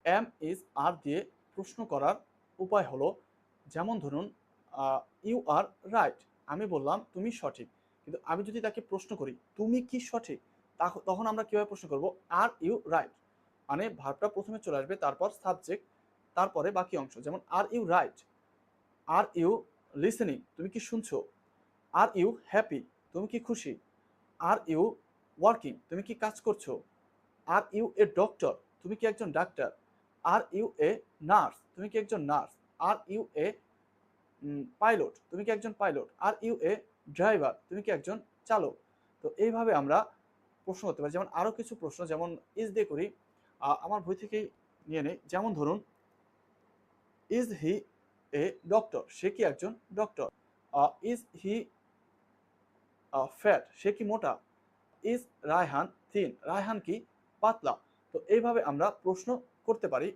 M is আর দিয়ে প্রশ্ন করার উপায় হলো, যেমন ধরুন ইউ আর রাইট, আমি বললাম তুমি সঠিক, কিন্তু আমি যদি তাকে প্রশ্ন করি তুমি কি সঠিক, তখন আমরা কিভাবে প্রশ্ন করব, আর ইউ রাইট, মানে ভার্বটা প্রথমে চলে আসবে, তারপর সাবজেক্ট, তারপরে বাকি অংশ। যেমন are you right, are you listening, তুমি কি শুনছো, আর ইউ হ্যাপি, তুমি কি খুশি, আর ইউ ওয়ার্কিং, তুমি কি কাজ করছো, আর ইউ এ ডক্টর, তুমি কি একজন ডাক্তার, আর ইউ এ নার্স, তুমি কি একজন nurse, are you a pilot, তুমি কি একজন pilot, are you a driver, তুমি কি একজন চালক। তো এইভাবে আমরা প্রশ্ন করতে পারি। যেমন আরও কিছু প্রশ্ন যেমন ইজ দিয়ে করি, আমার বই থেকেই নিয়ে নেই। যেমন ধরুন ইজ হি এ ডক্টর, সে কি একজন ডক্টর, ইজ হি ফ্যাট, সে কি মোটা, ইজ রায়হান থিন, রায়হান কি পাতলা। তো এইভাবে আমরা প্রশ্ন করতে পারি।